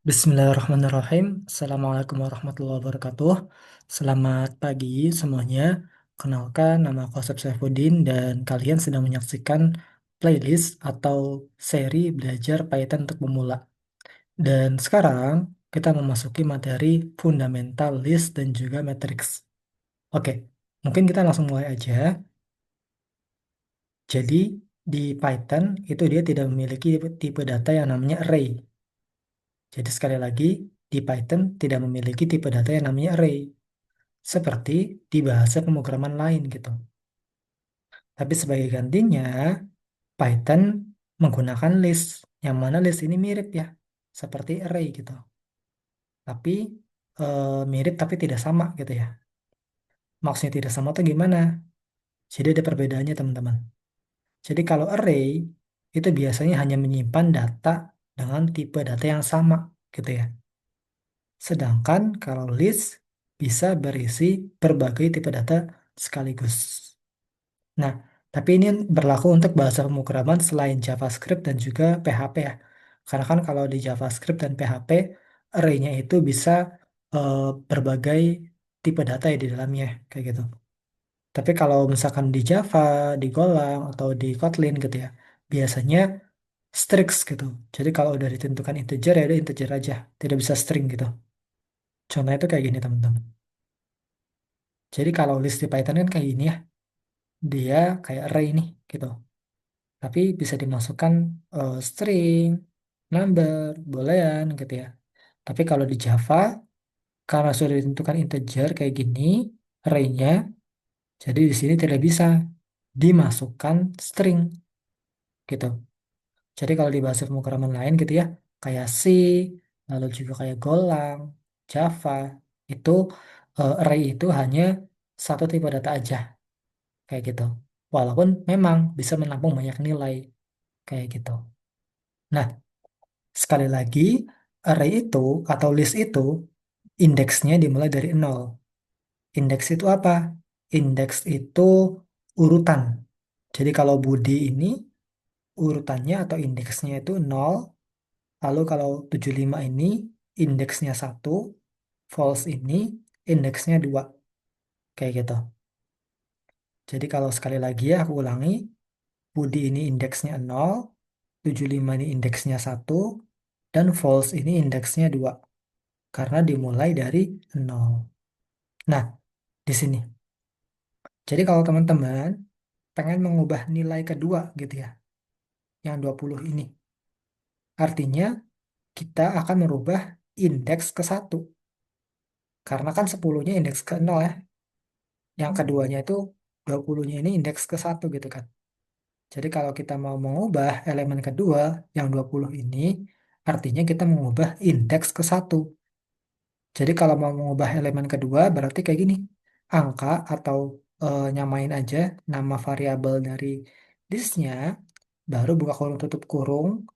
Bismillahirrahmanirrahim. Assalamualaikum warahmatullahi wabarakatuh. Selamat pagi semuanya. Kenalkan, nama aku Asep Saifuddin dan kalian sedang menyaksikan playlist atau seri belajar Python untuk pemula. Dan sekarang kita memasuki materi fundamental list dan juga matrix. Oke, mungkin kita langsung mulai aja. Jadi di Python itu dia tidak memiliki tipe data yang namanya array. Jadi sekali lagi, di Python tidak memiliki tipe data yang namanya array, seperti di bahasa pemrograman lain gitu. Tapi sebagai gantinya, Python menggunakan list, yang mana list ini mirip ya, seperti array gitu. Tapi mirip tapi tidak sama gitu ya. Maksudnya tidak sama tuh gimana? Jadi ada perbedaannya teman-teman. Jadi kalau array, itu biasanya hanya menyimpan data dengan tipe data yang sama gitu ya. Sedangkan kalau list bisa berisi berbagai tipe data sekaligus. Nah, tapi ini berlaku untuk bahasa pemrograman selain JavaScript dan juga PHP ya. Karena kan kalau di JavaScript dan PHP, array-nya itu bisa eh, berbagai tipe data ya di dalamnya, kayak gitu. Tapi kalau misalkan di Java, di Golang, atau di Kotlin gitu ya, biasanya strict gitu. Jadi kalau udah ditentukan integer ya udah integer aja, tidak bisa string gitu. Contohnya itu kayak gini teman-teman. Jadi kalau list di Python kan kayak gini ya, dia kayak array nih gitu. Tapi bisa dimasukkan string, number, boolean gitu ya. Tapi kalau di Java, karena sudah ditentukan integer kayak gini, array-nya, jadi di sini tidak bisa dimasukkan string gitu. Jadi kalau di bahasa pemrograman lain gitu ya, kayak C, lalu juga kayak Golang, Java, itu array itu hanya satu tipe data aja kayak gitu. Walaupun memang bisa menampung banyak nilai kayak gitu. Nah, sekali lagi array itu atau list itu indeksnya dimulai dari nol. Indeks itu apa? Indeks itu urutan. Jadi kalau Budi ini urutannya atau indeksnya itu nol. Lalu kalau 75 ini indeksnya satu, false ini indeksnya 2 kayak gitu. Jadi kalau sekali lagi ya aku ulangi, Budi ini indeksnya nol, 75 ini indeksnya satu, dan false ini indeksnya 2 karena dimulai dari nol. Nah, di sini. Jadi kalau teman-teman pengen mengubah nilai kedua gitu ya, yang 20 ini. Artinya kita akan merubah indeks ke satu. Karena kan 10-nya indeks ke nol ya. Yang keduanya itu 20-nya ini indeks ke satu gitu kan. Jadi kalau kita mau mengubah elemen kedua yang 20 ini, artinya kita mengubah indeks ke satu. Jadi kalau mau mengubah elemen kedua berarti kayak gini. Angka atau nyamain aja nama variabel dari listnya, baru buka kurung tutup kurung,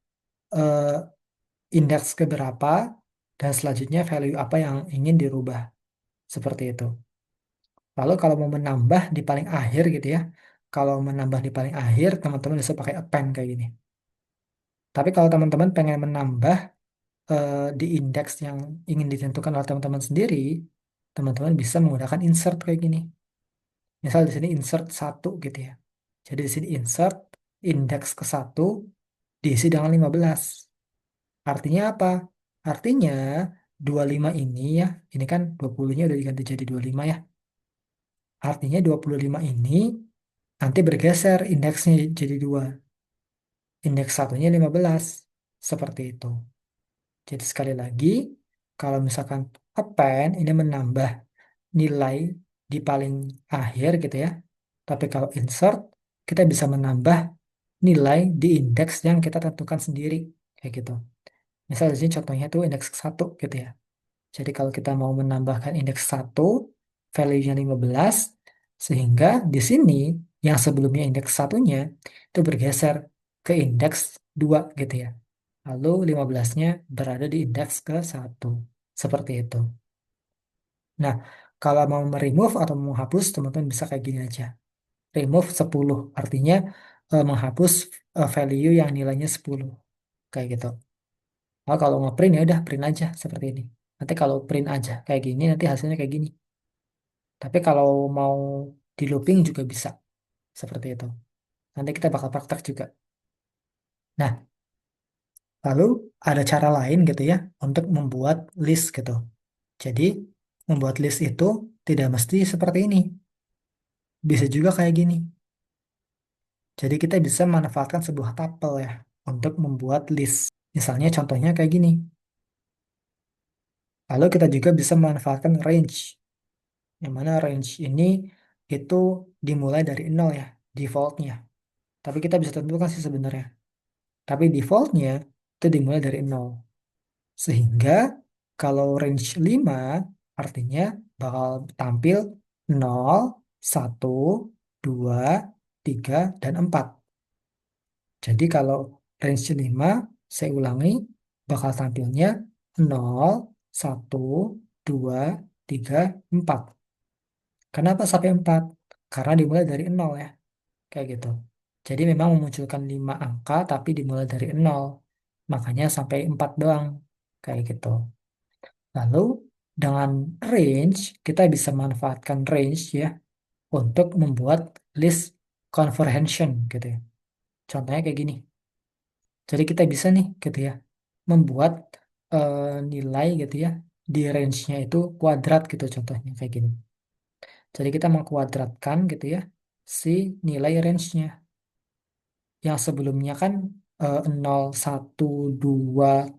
eh, indeks ke berapa, dan selanjutnya value apa yang ingin dirubah. Seperti itu. Lalu kalau mau menambah di paling akhir gitu ya, kalau menambah di paling akhir, teman-teman bisa pakai append kayak gini. Tapi kalau teman-teman pengen menambah di indeks yang ingin ditentukan oleh teman-teman sendiri, teman-teman bisa menggunakan insert kayak gini. Misal di sini insert satu gitu ya. Jadi di sini insert indeks ke satu diisi dengan 15. Artinya apa? Artinya 25 ini ya, ini kan 20-nya udah diganti jadi 25 ya. Artinya 25 ini nanti bergeser indeksnya jadi 2. Indeks satunya 15. Seperti itu. Jadi sekali lagi, kalau misalkan append ini menambah nilai di paling akhir gitu ya. Tapi kalau insert, kita bisa menambah nilai di indeks yang kita tentukan sendiri. Kayak gitu. Misal di sini contohnya itu indeks satu gitu ya. Jadi kalau kita mau menambahkan indeks satu, value-nya 15, sehingga di sini yang sebelumnya indeks satunya itu bergeser ke indeks 2 gitu ya. Lalu 15-nya berada di indeks ke satu. Seperti itu. Nah, kalau mau remove atau menghapus, teman-teman bisa kayak gini aja. Remove 10, artinya menghapus value yang nilainya 10. Kayak gitu. Kalau ngeprint ya udah print aja seperti ini. Nanti kalau print aja kayak gini, nanti hasilnya kayak gini. Tapi kalau mau di looping juga bisa seperti itu. Nanti kita bakal praktek juga. Nah, lalu ada cara lain gitu ya untuk membuat list gitu. Jadi, membuat list itu tidak mesti seperti ini. Bisa juga kayak gini. Jadi kita bisa memanfaatkan sebuah tuple ya untuk membuat list. Misalnya contohnya kayak gini. Lalu kita juga bisa memanfaatkan range. Yang mana range ini itu dimulai dari nol ya, defaultnya. Tapi kita bisa tentukan sih sebenarnya. Tapi defaultnya itu dimulai dari nol. Sehingga kalau range 5 artinya bakal tampil nol, satu, 2, 3, dan 4. Jadi kalau range 5 saya ulangi, bakal tampilnya nol, satu, 2, 3, 4. Kenapa sampai 4? Karena dimulai dari nol ya, kayak gitu. Jadi memang memunculkan 5 angka tapi dimulai dari nol. Makanya sampai 4 doang, kayak gitu. Lalu dengan range, kita bisa manfaatkan range ya untuk membuat list comprehension gitu ya. Contohnya kayak gini. Jadi kita bisa nih gitu ya membuat eh, nilai gitu ya di range-nya itu kuadrat gitu contohnya kayak gini. Jadi kita mengkuadratkan gitu ya si nilai range-nya. Yang sebelumnya kan 0, 1, 2,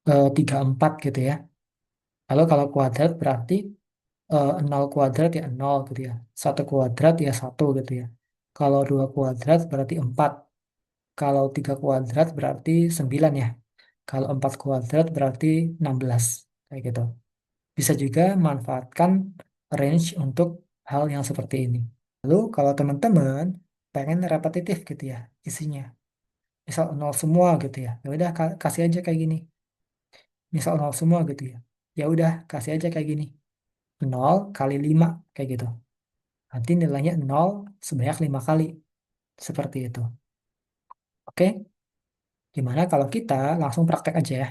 3, 4 gitu ya. Lalu kalau kuadrat berarti 0 kuadrat ya 0 gitu ya. Satu kuadrat ya satu gitu ya. Kalau 2 kuadrat berarti 4. Kalau 3 kuadrat berarti 9 ya. Kalau 4 kuadrat berarti 16. Kayak gitu. Bisa juga manfaatkan range untuk hal yang seperti ini. Lalu kalau teman-teman pengen repetitif gitu ya isinya. Misal 0 semua gitu ya. Ya udah kasih aja kayak gini. Misal 0 semua gitu ya. Ya udah kasih aja kayak gini. 0 kali 5 kayak gitu. Nanti nilainya 0 sebanyak 5 kali. Seperti itu. Oke, gimana kalau kita langsung praktek aja ya.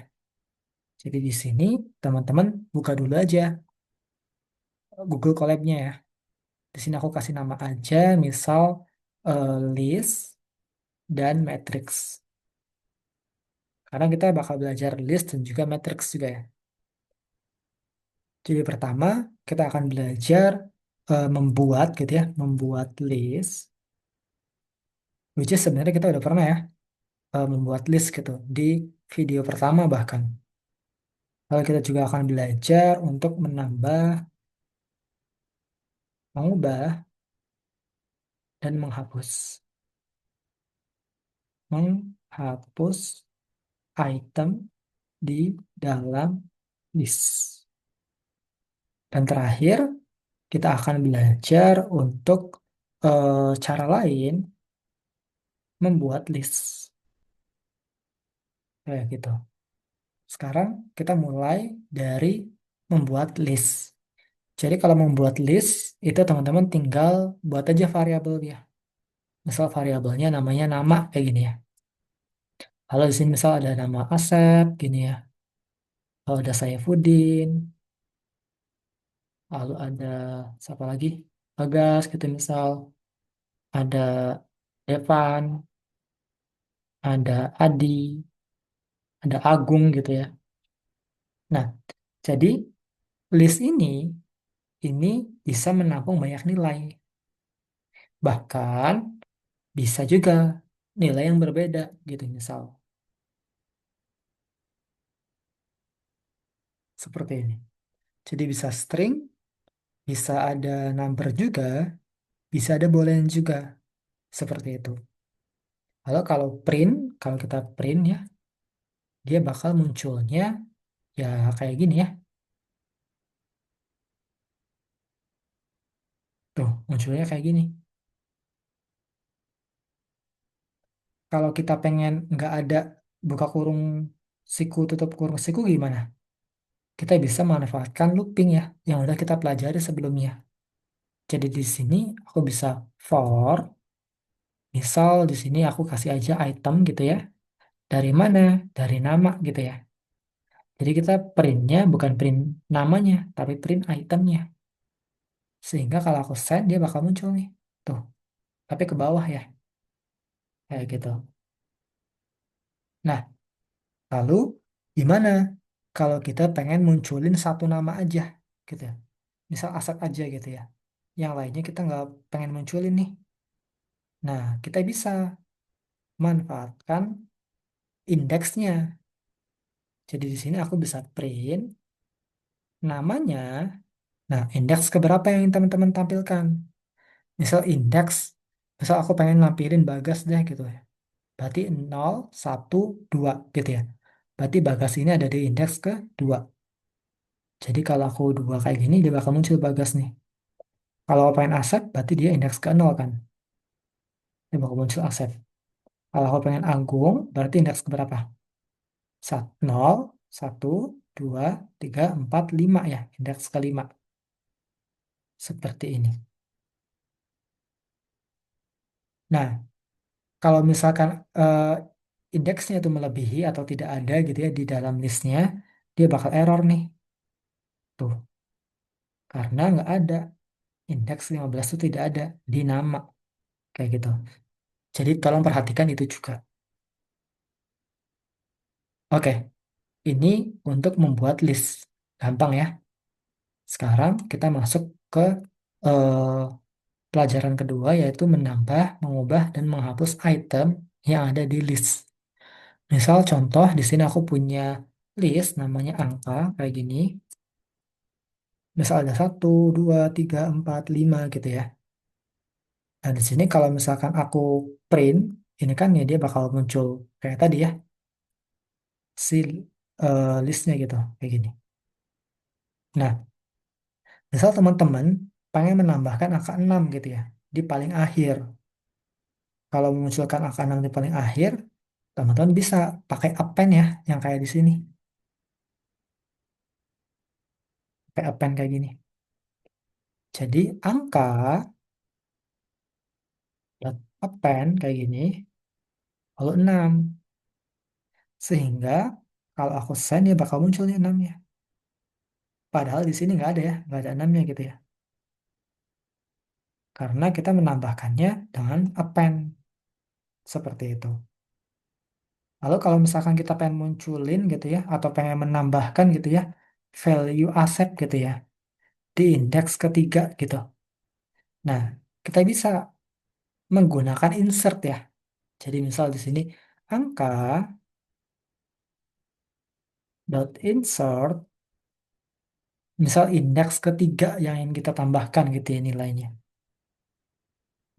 Jadi di sini teman-teman buka dulu aja Google Colab-nya ya. Di sini aku kasih nama aja, misal list dan matrix. Karena kita bakal belajar list dan juga matrix juga ya. Jadi pertama kita akan belajar membuat gitu ya, membuat list. Which is sebenarnya kita udah pernah ya membuat list gitu di video pertama bahkan. Lalu kita juga akan belajar untuk menambah, mengubah, dan menghapus item di dalam list. Dan terakhir, kita akan belajar untuk cara lain membuat list. Kayak gitu. Sekarang kita mulai dari membuat list. Jadi kalau membuat list, itu teman-teman tinggal buat aja variabelnya. Misal variabelnya namanya nama kayak gini ya. Kalau di sini misal ada nama Asep gini ya. Kalau ada Saifuddin, lalu ada siapa lagi? Bagas gitu misal. Ada Evan, ada Adi, ada Agung gitu ya. Nah, jadi list ini bisa menampung banyak nilai. Bahkan bisa juga nilai yang berbeda gitu misal. Seperti ini. Jadi bisa string, bisa ada number juga, bisa ada boolean juga. Seperti itu. Lalu kalau kita print ya, dia bakal munculnya ya kayak gini ya. Tuh, munculnya kayak gini. Kalau kita pengen nggak ada buka kurung siku tutup kurung siku gimana? Kita bisa manfaatkan looping ya, yang udah kita pelajari sebelumnya. Jadi di sini aku bisa for, misal di sini aku kasih aja item gitu ya. Dari mana? Dari nama gitu ya. Jadi kita printnya bukan print namanya, tapi print itemnya. Sehingga kalau aku send, dia bakal muncul nih. Tuh, tapi ke bawah ya. Kayak gitu. Nah, lalu gimana kalau kita pengen munculin satu nama aja gitu ya. Misal aset aja gitu ya. Yang lainnya kita nggak pengen munculin nih. Nah, kita bisa manfaatkan indeksnya. Jadi di sini aku bisa print namanya. Nah, indeks keberapa yang ingin teman-teman tampilkan? Misal indeks, misal aku pengen lampirin Bagas deh gitu ya. Berarti 0, 1, 2 gitu ya. Berarti Bagas ini ada di indeks ke 2. Jadi kalau aku dua kayak gini, dia bakal muncul Bagas nih. Kalau aku pengen Asep, berarti dia indeks ke 0 kan. Dia bakal muncul Asep. Kalau aku pengen Agung, berarti indeks ke berapa? 0, 1, 2, 3, 4, 5 ya. Indeks ke 5. Seperti ini. Nah, kalau misalkan indeksnya itu melebihi atau tidak ada gitu ya di dalam listnya, dia bakal error nih. Tuh, karena nggak ada. Indeks 15 itu tidak ada di nama. Kayak gitu. Jadi tolong perhatikan itu juga. Oke, ini untuk membuat list. Gampang ya. Sekarang kita masuk ke eh, pelajaran kedua, yaitu menambah, mengubah, dan menghapus item yang ada di list. Misal contoh, di sini aku punya list namanya angka kayak gini. Misal ada satu, dua, tiga, empat, lima gitu ya. Nah di sini kalau misalkan aku print, ini kan ya dia bakal muncul kayak tadi ya, si listnya gitu, kayak gini. Nah, misal teman-teman pengen menambahkan angka 6 gitu ya, di paling akhir. Kalau memunculkan angka 6 di paling akhir, teman-teman bisa pakai append ya, yang kayak di sini. Pakai append kayak gini. Jadi angka dot append kayak gini, lalu 6. Sehingga kalau aku send ya bakal muncul nih 6-nya. Padahal di sini nggak ada ya, nggak ada 6-nya gitu ya. Karena kita menambahkannya dengan append seperti itu. Lalu kalau misalkan kita pengen munculin gitu ya, atau pengen menambahkan gitu ya, value aset gitu ya, di indeks ketiga gitu. Nah, kita bisa menggunakan insert ya. Jadi misal di sini angka dot insert, misal indeks ketiga yang ingin kita tambahkan gitu ya nilainya.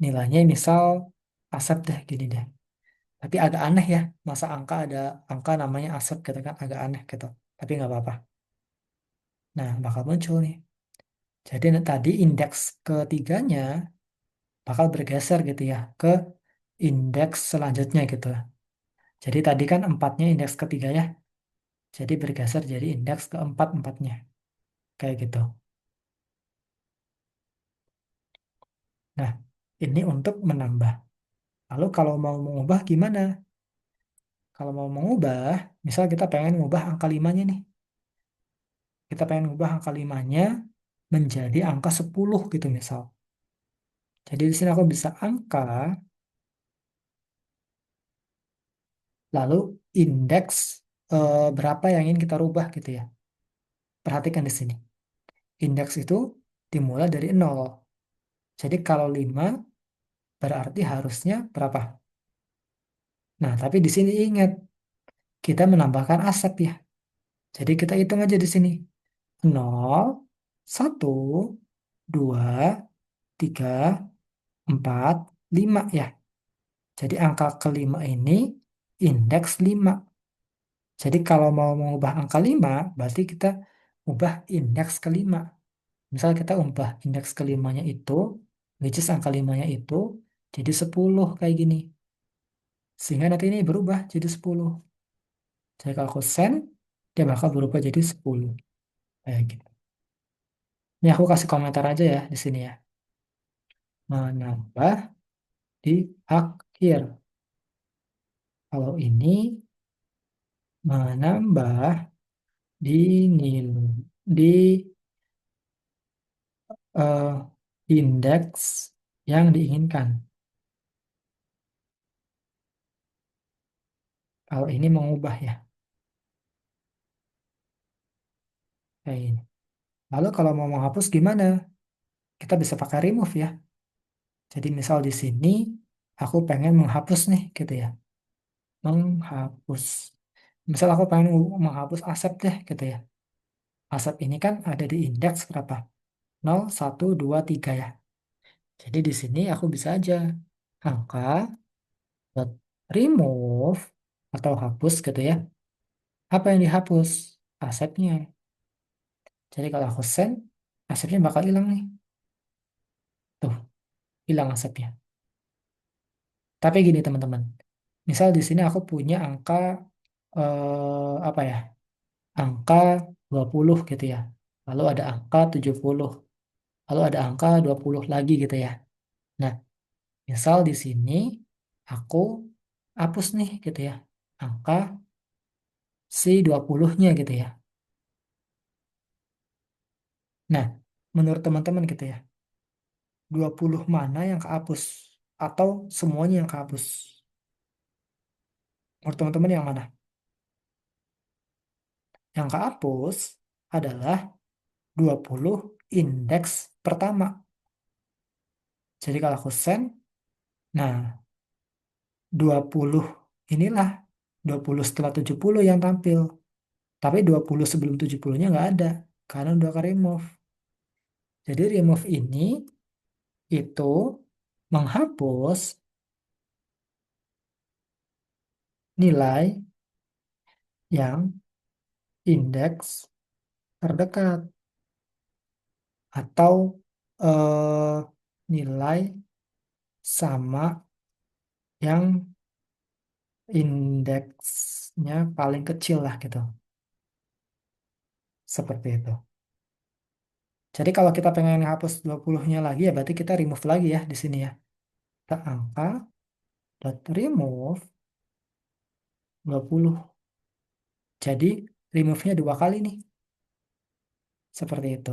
Nilainya misal aset deh gini deh. Tapi agak aneh ya, masa angka ada angka namanya aset gitu kan, agak aneh gitu. Tapi nggak apa-apa. Nah, bakal muncul nih. Jadi tadi indeks ketiganya bakal bergeser gitu ya ke indeks selanjutnya gitu. Jadi tadi kan empatnya indeks ketiga ya. Jadi bergeser jadi indeks keempat empatnya. Kayak gitu. Nah, ini untuk menambah. Lalu kalau mau mengubah gimana? Kalau mau mengubah, misal kita pengen mengubah angka limanya nih. Kita pengen mengubah angka limanya menjadi angka 10 gitu misal. Jadi di sini aku bisa angka, lalu indeks berapa yang ingin kita rubah gitu ya. Perhatikan di sini. Indeks itu dimulai dari 0. Jadi kalau 5 berarti harusnya berapa? Nah, tapi di sini ingat, kita menambahkan aset ya. Jadi kita hitung aja di sini. 0, 1, 2, 3, 4, 5 ya. Jadi angka kelima ini indeks 5. Jadi kalau mau mengubah angka 5, berarti kita ubah indeks kelima. Misal kita ubah indeks kelimanya itu, which is angka limanya itu, jadi 10 kayak gini. Sehingga nanti ini berubah jadi 10. Jadi kalau aku send, dia bakal berubah jadi 10. Kayak gitu. Ini aku kasih komentar aja ya di sini ya. Menambah di akhir. Kalau ini menambah di di eh, indeks yang diinginkan. Kalau ini mengubah ya, kayak ini. Lalu kalau mau menghapus gimana? Kita bisa pakai remove ya. Jadi misal di sini aku pengen menghapus nih gitu ya. Menghapus. Misal aku pengen menghapus asep deh gitu ya. Asep ini kan ada di indeks berapa? 0, 1, 2, 3 ya. Jadi di sini aku bisa aja angka dot remove atau hapus gitu ya. Apa yang dihapus? Asepnya. Jadi kalau aku send, asepnya bakal hilang nih. Tuh, hilang asepnya. Tapi gini teman-teman. Misal di sini aku punya angka apa ya? Angka 20 gitu ya. Lalu ada angka 70. Lalu ada angka 20 lagi gitu ya. Nah, misal di sini aku hapus nih gitu ya. Angka si 20-nya gitu ya. Nah, menurut teman-teman gitu ya. 20 mana yang kehapus? Atau semuanya yang kehapus? Menurut teman-teman yang mana? Yang kehapus adalah 20 indeks pertama. Jadi kalau aku send, nah 20 inilah 20 setelah 70 yang tampil. Tapi 20 sebelum 70-nya nggak ada. Karena udah ke remove. Jadi remove ini itu menghapus nilai yang indeks terdekat. Atau nilai sama yang indeksnya paling kecil lah gitu. Seperti itu. Jadi kalau kita pengen hapus 20-nya lagi ya berarti kita remove lagi ya di sini ya. Kita angka dot remove 20. Jadi remove-nya dua kali nih. Seperti itu.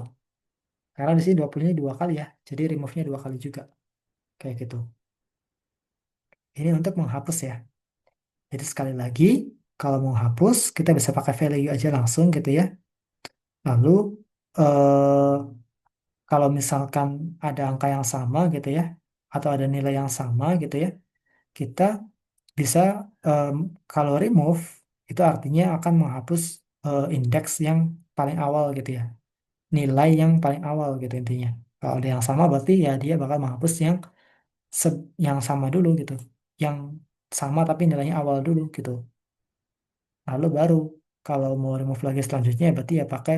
Karena di sini 20-nya dua kali ya. Jadi remove-nya dua kali juga. Kayak gitu. Ini untuk menghapus ya. Jadi sekali lagi, kalau mau hapus, kita bisa pakai value aja langsung gitu ya. Lalu, eh, kalau misalkan ada angka yang sama gitu ya, atau ada nilai yang sama gitu ya, kita bisa, em, kalau remove, itu artinya akan menghapus indeks yang paling awal gitu ya. Nilai yang paling awal gitu intinya. Kalau ada yang sama berarti ya dia bakal menghapus yang sama dulu gitu. Yang sama tapi nilainya awal dulu gitu. Lalu baru kalau mau remove lagi selanjutnya berarti ya pakai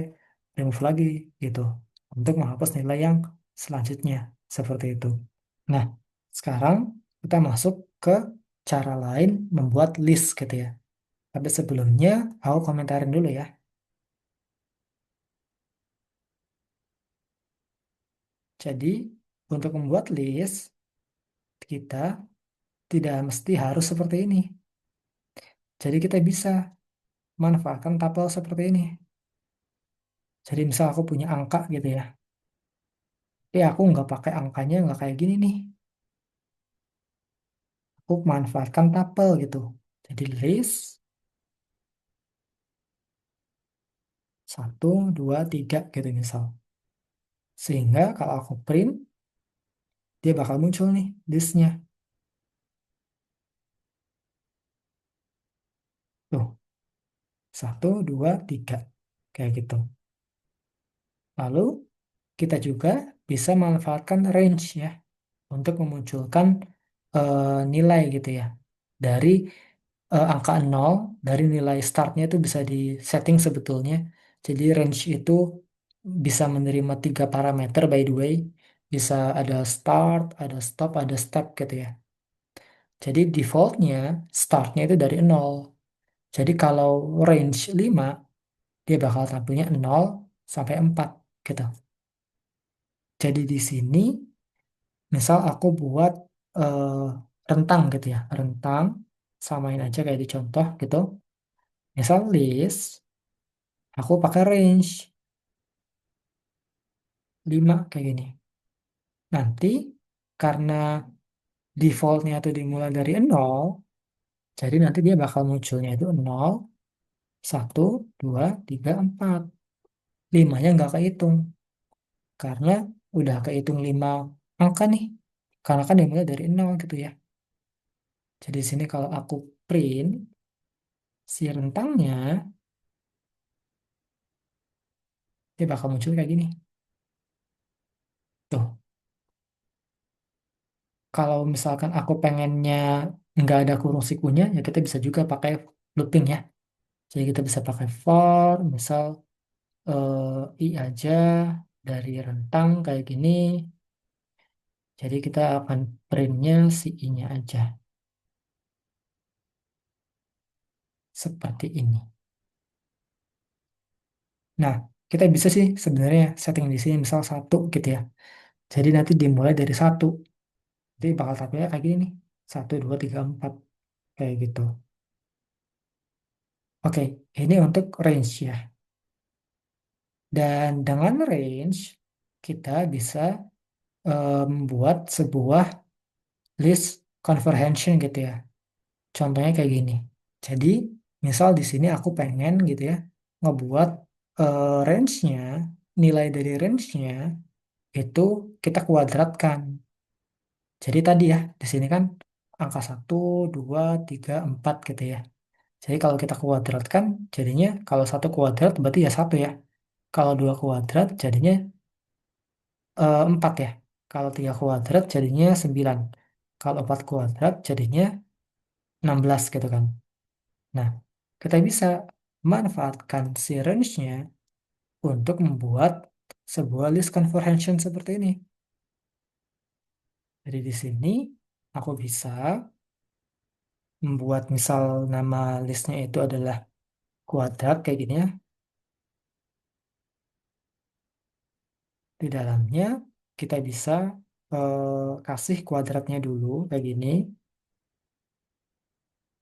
remove lagi gitu untuk menghapus nilai yang selanjutnya seperti itu. Nah, sekarang kita masuk ke cara lain membuat list gitu ya. Tapi sebelumnya aku komentarin dulu ya. Jadi untuk membuat list kita tidak mesti harus seperti ini. Jadi kita bisa manfaatkan tabel seperti ini. Jadi misal aku punya angka gitu ya. Aku nggak pakai angkanya nggak kayak gini nih. Aku manfaatkan tabel gitu. Jadi list 1, 2, 3 gitu misal. Sehingga kalau aku print, dia bakal muncul nih listnya. Tuh, 1, 2, 3. Kayak gitu. Lalu kita juga bisa manfaatkan range ya untuk memunculkan nilai gitu ya. Dari angka 0, dari nilai startnya itu bisa di setting sebetulnya. Jadi range itu bisa menerima 3 parameter by the way. Bisa ada start, ada stop, ada step gitu ya. Jadi defaultnya startnya itu dari 0. Jadi kalau range 5, dia bakal tampilnya 0 sampai 4 gitu. Jadi di sini misal aku buat eh, rentang gitu ya. Rentang, samain aja kayak di contoh gitu. Misal list Aku pakai range 5 kayak gini. Nanti karena defaultnya itu dimulai dari 0, jadi nanti dia bakal munculnya itu 0, 1, 2, 3, 4. 5-nya nggak kehitung karena udah kehitung 5 angka nih. Karena kan dimulai dari 0 gitu ya. Jadi di sini kalau aku print si rentangnya, dia bakal muncul kayak gini. Tuh, kalau misalkan aku pengennya nggak ada kurung sikunya, ya kita bisa juga pakai looping ya. Jadi kita bisa pakai for, misal i aja dari rentang kayak gini. Jadi kita akan printnya si i-nya aja. Seperti ini. Nah, kita bisa sih sebenarnya setting di sini misal 1 gitu ya. Jadi nanti dimulai dari 1. Jadi bakal tampilnya kayak gini nih. 1, 2, 3, 4. Kayak gitu. Oke, ini untuk range ya. Dan dengan range, kita bisa membuat sebuah list comprehension gitu ya. Contohnya kayak gini. Jadi, misal di sini aku pengen gitu ya, ngebuat range-nya, nilai dari range-nya itu kita kuadratkan. Jadi tadi ya, di sini kan angka 1, 2, 3, 4 gitu ya. Jadi kalau kita kuadratkan, jadinya kalau 1 kuadrat berarti ya 1 ya. Kalau 2 kuadrat jadinya 4 ya. Kalau 3 kuadrat jadinya 9. Kalau 4 kuadrat jadinya 16 gitu kan. Nah, kita bisa manfaatkan si range-nya untuk membuat sebuah list comprehension seperti ini. Jadi di sini aku bisa membuat misal nama listnya itu adalah kuadrat kayak gini ya. Di dalamnya kita bisa kasih kuadratnya dulu kayak gini.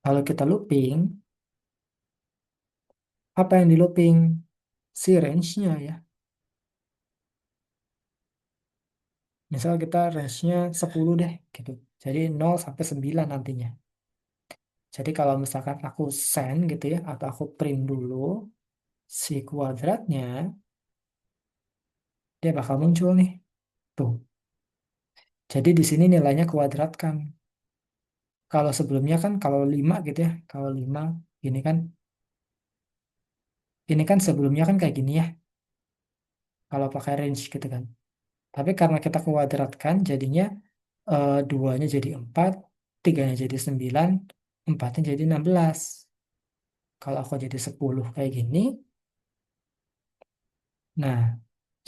Kalau kita looping, apa yang di looping? Si range-nya ya. Misal kita range-nya 10 deh gitu. Jadi 0 sampai 9 nantinya. Jadi kalau misalkan aku send gitu ya, atau aku print dulu si kuadratnya, dia bakal muncul nih. Tuh. Jadi di sini nilainya kuadratkan. Kalau sebelumnya kan kalau 5 gitu ya, kalau 5 ini kan sebelumnya kan kayak gini ya, kalau pakai range gitu kan. Tapi karena kita kuadratkan, jadinya duanya jadi 4, tiganya jadi 9, empatnya jadi 16. Kalau aku jadi 10 kayak gini, nah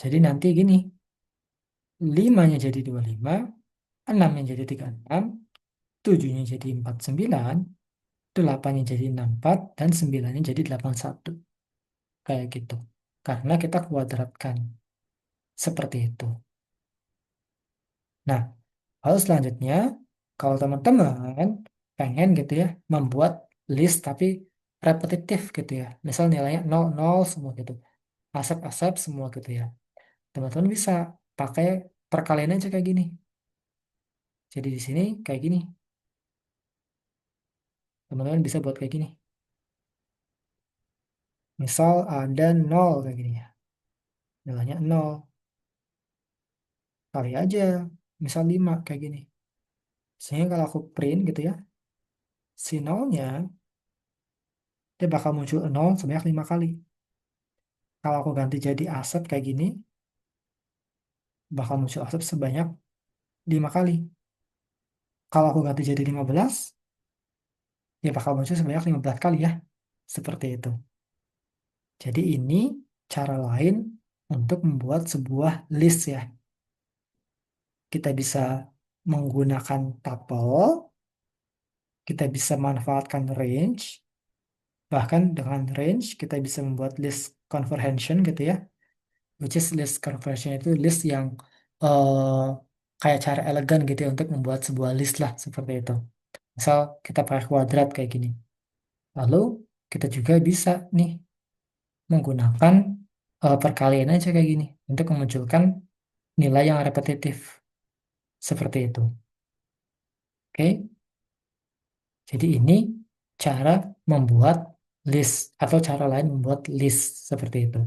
jadi nanti gini, 5-nya jadi 25, 6-nya jadi 36, 7-nya jadi 49, 8-nya jadi 64, dan 9-nya jadi 81. Kayak gitu. Karena kita kuadratkan. Seperti itu. Nah, lalu selanjutnya, kalau teman-teman pengen gitu ya, membuat list tapi repetitif gitu ya. Misal nilainya 0, 0 semua gitu. Asap-asap semua gitu ya. Teman-teman bisa pakai perkalian aja kayak gini. Jadi di sini kayak gini. Teman-teman bisa buat kayak gini. Misal ada 0 kayak gini ya. Nilainya 0. Kali aja. Misal 5 kayak gini. Sehingga kalau aku print gitu ya, si nolnya dia bakal muncul 0 sebanyak 5 kali. Kalau aku ganti jadi asep kayak gini, bakal muncul asep sebanyak 5 kali. Kalau aku ganti jadi 15, ya bakal muncul sebanyak 15 kali ya. Seperti itu. Jadi ini cara lain untuk membuat sebuah list ya. Kita bisa menggunakan tuple, kita bisa manfaatkan range, bahkan dengan range kita bisa membuat list comprehension gitu ya. Which is list conversion itu list yang eh, kayak cara elegan gitu ya untuk membuat sebuah list lah seperti itu. Misal kita pakai kuadrat kayak gini. Lalu kita juga bisa nih menggunakan perkalian aja kayak gini untuk memunculkan nilai yang repetitif seperti itu. Oke, jadi ini cara membuat list atau cara lain membuat list seperti itu.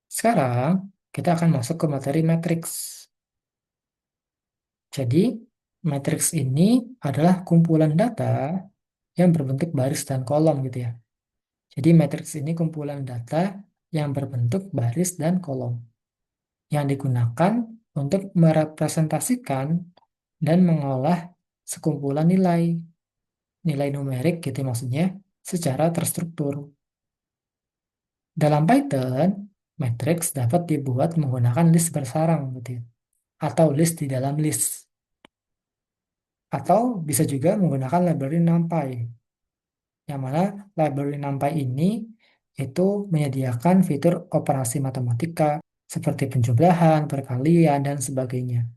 Sekarang kita akan masuk ke materi matriks. Jadi matriks ini adalah kumpulan data yang berbentuk baris dan kolom gitu ya. Jadi matriks ini kumpulan data yang berbentuk baris dan kolom yang digunakan untuk merepresentasikan dan mengolah sekumpulan nilai, nilai numerik gitu maksudnya, secara terstruktur. Dalam Python, matriks dapat dibuat menggunakan list bersarang gitu ya, atau list di dalam list, atau bisa juga menggunakan library NumPy, yang mana library NumPy ini itu menyediakan fitur operasi matematika seperti penjumlahan, perkalian, dan sebagainya.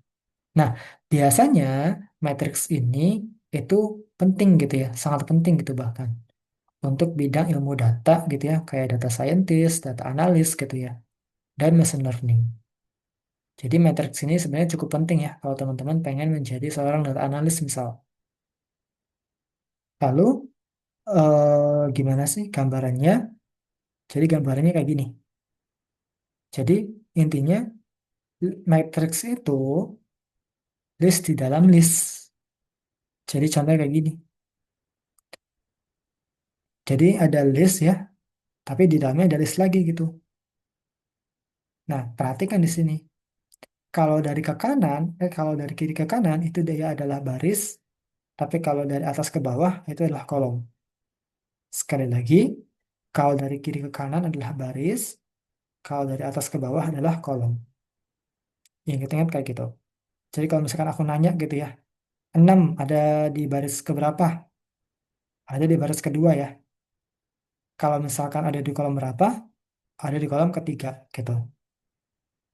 Nah, biasanya matriks ini itu penting gitu ya, sangat penting gitu bahkan untuk bidang ilmu data gitu ya, kayak data scientist, data analis gitu ya, dan machine learning. Jadi matriks ini sebenarnya cukup penting ya kalau teman-teman pengen menjadi seorang data analis misal. Lalu gimana sih gambarannya? Jadi gambarannya kayak gini. Jadi intinya matriks itu list di dalam list. Jadi contohnya kayak gini. Jadi ada list ya, tapi di dalamnya ada list lagi gitu. Nah, perhatikan di sini. Kalau dari ke kanan, kalau dari kiri ke kanan itu dia adalah baris, tapi kalau dari atas ke bawah itu adalah kolom. Sekali lagi, kalau dari kiri ke kanan adalah baris, kalau dari atas ke bawah adalah kolom. Ingat-ingat kayak gitu. Jadi kalau misalkan aku nanya gitu ya, 6 ada di baris keberapa? Ada di baris kedua ya. Kalau misalkan ada di kolom berapa? Ada di kolom ketiga gitu.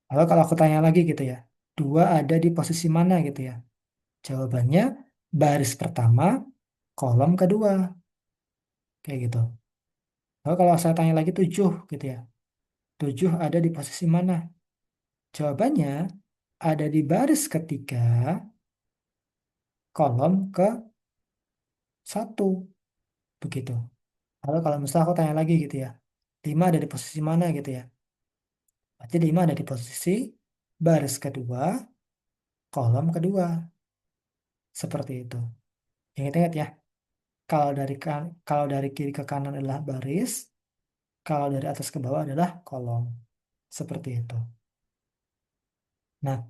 Lalu kalau aku tanya lagi gitu ya, 2 ada di posisi mana gitu ya? Jawabannya baris pertama, kolom kedua, kayak gitu. Lalu kalau saya tanya lagi 7 gitu ya, 7 ada di posisi mana? Jawabannya ada di baris ketiga, kolom ke satu, begitu. Lalu kalau misalnya aku tanya lagi gitu ya, 5 ada di posisi mana gitu ya? Berarti 5 ada di posisi baris kedua, kolom kedua, seperti itu. Ingat-ingat ya, kalau dari kiri ke kanan adalah baris, kalau dari atas ke bawah adalah kolom. Seperti itu. Nah,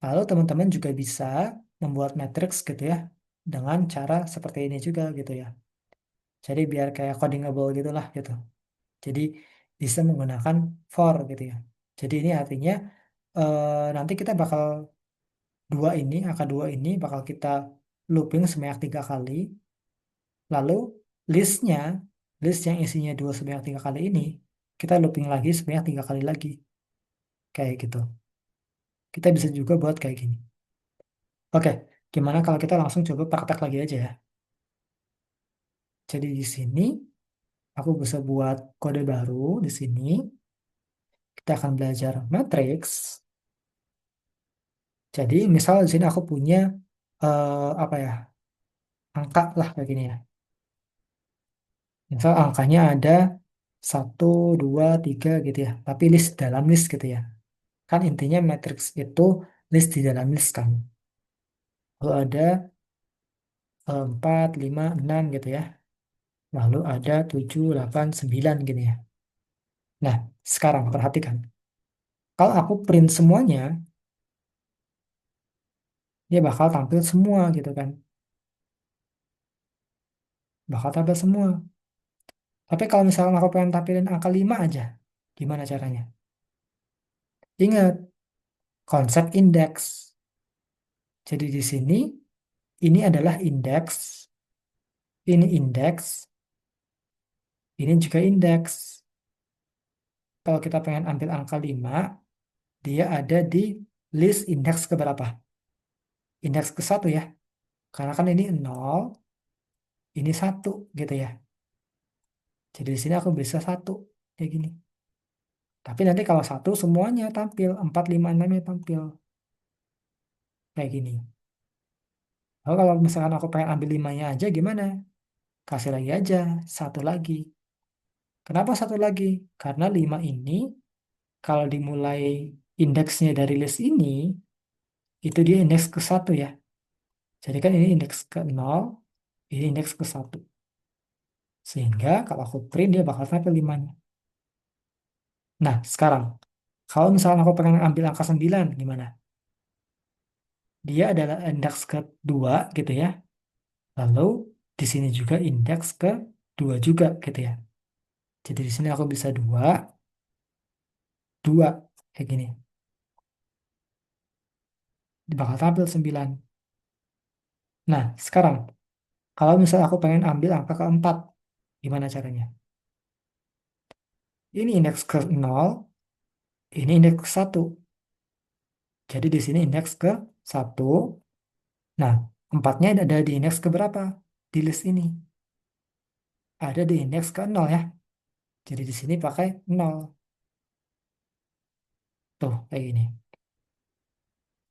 lalu teman-teman juga bisa membuat matriks gitu ya dengan cara seperti ini juga gitu ya. Jadi biar kayak codingable gitulah gitu. Jadi bisa menggunakan for gitu ya. Jadi ini artinya nanti kita bakal angka dua ini bakal kita looping sebanyak 3 kali. Lalu listnya, list yang isinya 2 sebanyak 3 kali ini, kita looping lagi sebanyak 3 kali lagi. Kayak gitu. Kita bisa juga buat kayak gini. Oke, gimana kalau kita langsung coba praktek lagi aja ya. Jadi di sini aku bisa buat kode baru di sini. Kita akan belajar matrix. Jadi misal di sini aku punya apa ya, angka lah kayak gini ya. Misal angkanya ada 1, 2, 3 gitu ya. Tapi list dalam list gitu ya. Kan intinya matrix itu list di dalam list kan. Lalu ada 4, 5, 6 gitu ya. Lalu ada 7, 8, 9 gini ya. Nah, sekarang perhatikan. Kalau aku print semuanya, dia bakal tampil semua gitu kan. Bakal tampil semua. Tapi kalau misalnya aku pengen tampilin angka 5 aja, gimana caranya? Ingat, konsep indeks. Jadi di sini, ini adalah indeks, ini indeks, ini juga indeks. Kalau kita pengen ambil angka 5, dia ada di list indeks keberapa? Indeks ke satu ya. Karena kan ini 0, ini 1 gitu ya. Jadi di sini aku bisa satu kayak gini. Tapi nanti kalau satu semuanya tampil, 4, 5, 6-nya tampil kayak gini. Lalu kalau misalkan aku pengen ambil 5-nya aja gimana? Kasih lagi aja, satu lagi. Kenapa satu lagi? Karena 5 ini kalau dimulai indeksnya dari list ini, itu dia indeks ke satu ya. Jadi kan ini indeks ke nol, ini indeks ke satu. Sehingga kalau aku print dia bakal tampil 5-nya. Nah, sekarang kalau misalkan aku pengen ambil angka 9 gimana? Dia adalah indeks kedua gitu ya. Lalu di sini juga indeks ke 2 juga gitu ya. Jadi di sini aku bisa 2, 2 kayak gini. Bakal tampil 9. Nah, sekarang kalau misalnya aku pengen ambil angka keempat, gimana caranya? Ini indeks ke nol, ini indeks ke satu. Jadi di sini indeks ke satu. Nah, empatnya ada di indeks ke berapa? Di list ini. Ada di indeks ke nol ya. Jadi di sini pakai nol. Tuh, kayak gini.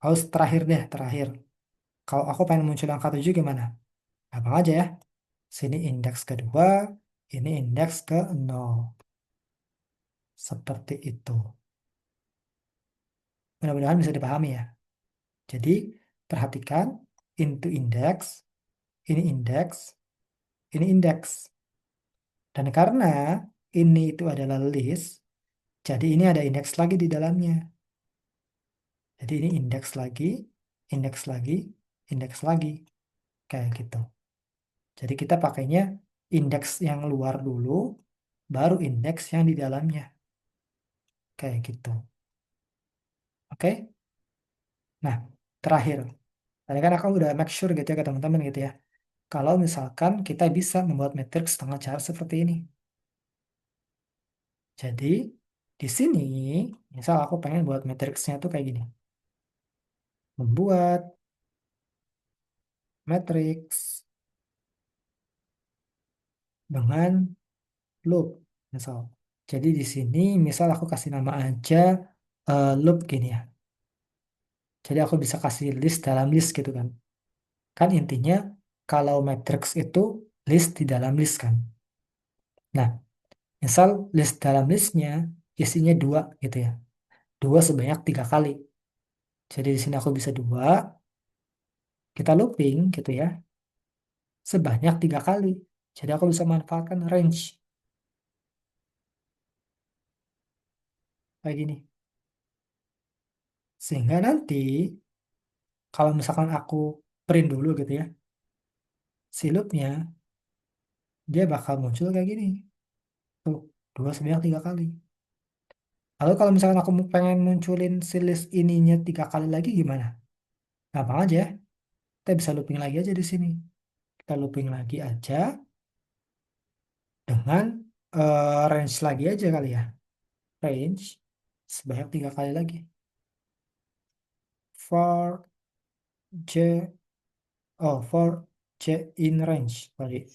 Harus terakhir deh, terakhir. Kalau aku pengen muncul angka 7 gimana? Gampang aja ya. Sini indeks kedua, ini indeks ke nol. Seperti itu. Mudah-mudahan bisa dipahami ya. Jadi, perhatikan into index, ini indeks, ini indeks. Dan karena ini itu adalah list, jadi ini ada indeks lagi di dalamnya. Jadi ini indeks lagi, indeks lagi, indeks lagi. Kayak gitu. Jadi kita pakainya indeks yang luar dulu, baru indeks yang di dalamnya. Kayak gitu. Oke? Nah, terakhir. Tadi kan aku udah make sure gitu ya ke teman-teman gitu ya. Kalau misalkan kita bisa membuat matriks dengan cara seperti ini. Jadi, di sini, misal aku pengen buat matriksnya tuh kayak gini. Membuat matriks dengan loop, misal. Jadi di sini, misal aku kasih nama aja loop gini ya. Jadi aku bisa kasih list dalam list gitu kan. Kan intinya, kalau matriks itu list di dalam list kan. Nah, misal list dalam listnya isinya dua gitu ya. Dua sebanyak 3 kali. Jadi di sini aku bisa dua, kita looping gitu ya, sebanyak 3 kali. Jadi aku bisa manfaatkan range kayak gini. Sehingga nanti kalau misalkan aku print dulu gitu ya, si loopnya dia bakal muncul kayak gini. Tuh, dua sebanyak 3 kali. Lalu kalau misalkan aku pengen munculin si list ininya 3 kali lagi gimana? Gampang aja, ya. Kita bisa looping lagi aja di sini. Kita looping lagi aja dengan range lagi aja kali ya. Range sebanyak 3 kali lagi. For J, oh for J in range. Sorry.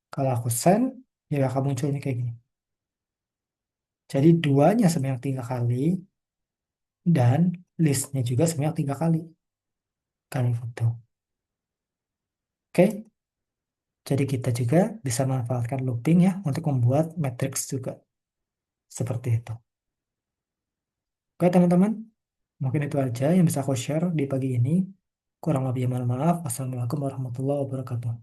Kalau aku send, ya akan muncul ini kayak gini. Jadi duanya sebanyak 3 kali dan listnya juga sebanyak 3 kali. Kali foto. Oke, jadi kita juga bisa manfaatkan looping ya untuk membuat matrix juga. Seperti itu. Oke teman-teman, mungkin itu aja yang bisa aku share di pagi ini. Kurang lebih mohon maaf. Wassalamualaikum warahmatullahi wabarakatuh.